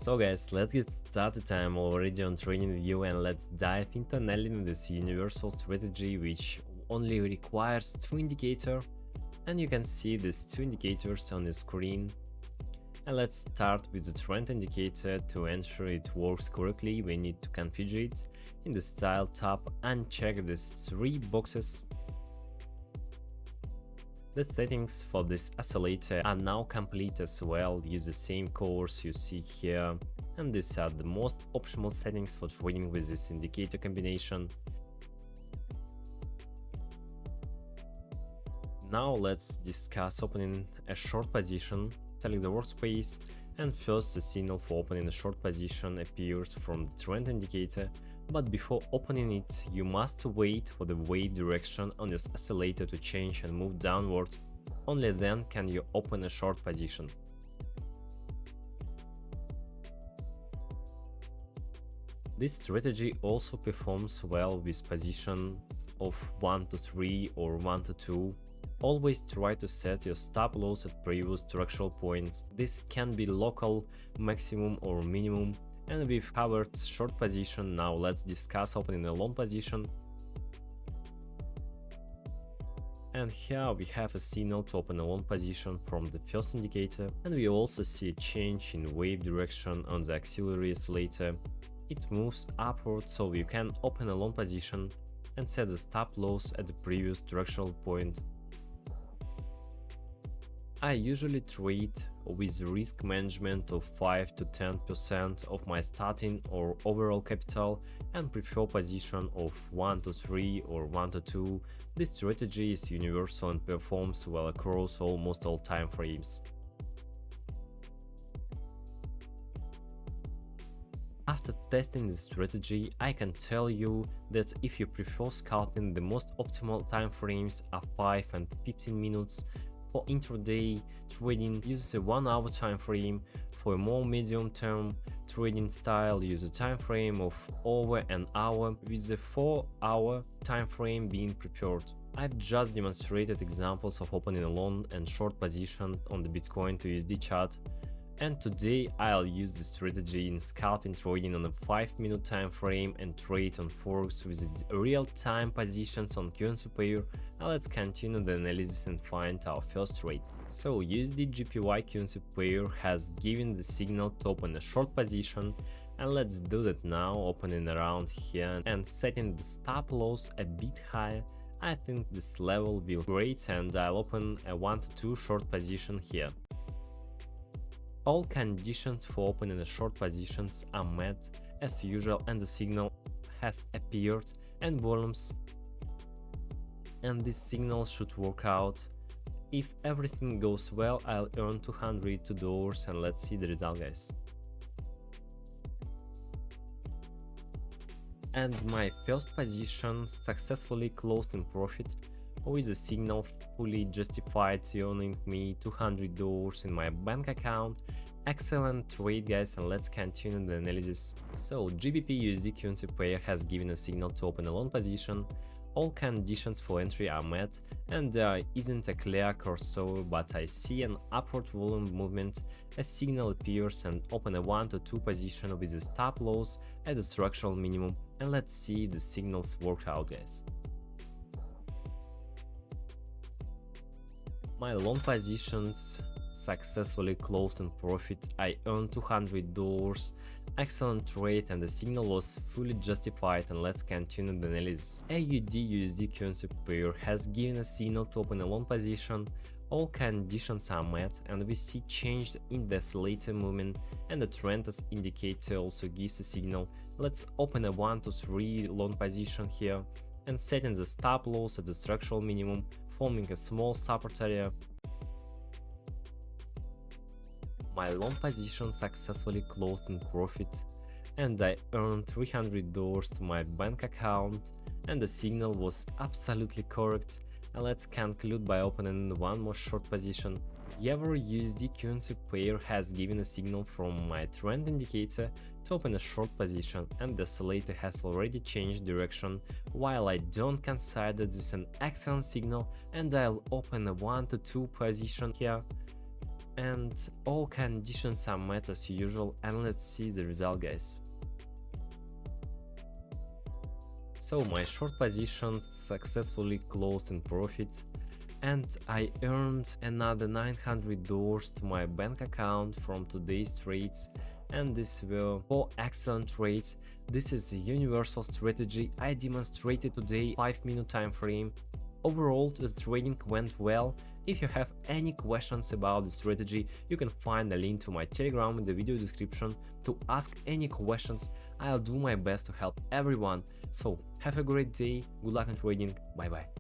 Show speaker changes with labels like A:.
A: So guys, let's get started. I'm already on training view and let's dive into analyzing this universal strategy which only requires two indicators, and you can see these two indicators on the screen. And let's start with the trend indicator. To ensure it works correctly, we need to configure it. In the style tab and check these three boxes. The settings for this oscillator are now complete as well. Use the same colors you see here, and these are the most optimal settings for trading with this indicator combination. Now let's discuss opening a short position. Select the workspace, and first the signal for opening a short position appears from the trend indicator, but before opening it you must wait for the wave direction on this oscillator to change and move downward. Only then can you open a short position. This strategy also performs well with position of 1 to 3 or 1 to 2. Always try to set your stop loss at previous structural points. This can be local, maximum or minimum. And we've covered short position. Now let's discuss opening a long position. And here we have a signal to open a long position from the first indicator, and we also see a change in wave direction on the auxiliary oscillator. It moves upward, so you can open a long position and set the stop loss at the previous structural point. I usually trade with risk management of 5 to 10% of my starting or overall capital and prefer position of 1 to 3 or 1 to 2. This strategy is universal and performs well across almost all time frames. After testing this strategy, I can tell you that if you prefer scalping, the most optimal time frames are 5 and 15 minutes. For intraday trading, use a 1 hour time frame. For a more medium term trading style, use a time frame of over an hour, with the 4-hour time frame being preferred. I've just demonstrated examples of opening a long and short position on the Bitcoin to USD chart. And today I'll use this strategy in scalping trading on a 5-minute time frame and trade on Forex with real-time positions on currency pair. Now let's continue the analysis and find our first trade. So USD GPY currency pair has given the signal to open a short position, and let's do that now, opening around here and setting the stop loss a bit higher. I think this level will be great, and I'll open a 1 to 2 short position here. All conditions for opening the short positions are met as usual, and the signal has appeared and volumes, and this signal should work out. If everything goes well, I'll earn $202, and let's see the result, guys. And my first position successfully closed in profit, with the signal fully justified earning me $200 in my bank account. Excellent trade, guys, and let's continue the analysis. So GBP USD currency pair has given a signal to open a long position. All conditions for entry are met, and there isn't a clear cursor, but I see an upward volume movement. A signal appears and open a 1 to 2 position with a stop loss at the structural minimum, and let's see if the signals worked out, guys. My long positions successfully closed in profit. I earned $200. Excellent trade, and the signal was fully justified, and let's continue the analysis. AUD USD currency pair has given a signal to open a long position. All conditions are met, and we see change in the oscillator movement, and the trend as indicator also gives a signal. Let's open a 1 to 3 long position here and setting the stop loss at the structural minimum, forming a small support area. My long position successfully closed in profit, and I earned $300 to my bank account, and the signal was absolutely correct. And let's conclude by opening one more short position. Euro USD currency pair has given a signal from my trend indicator to open a short position, and the oscillator has already changed direction. While I don't consider this an excellent signal, and I'll open a 1 to 2 position here. and all conditions are met as usual, and let's see the result, guys. So my short positions successfully closed in profit, and I earned another $900 to my bank account from today's trades, and these were 4 excellent trades. This is the universal strategy I demonstrated today, 5-minute time frame. Overall, the trading went well. If you have any questions about the strategy, you can find a link to my Telegram in the video description to ask any questions. I'll do my best to help everyone. So, have a great day, good luck in trading, bye bye.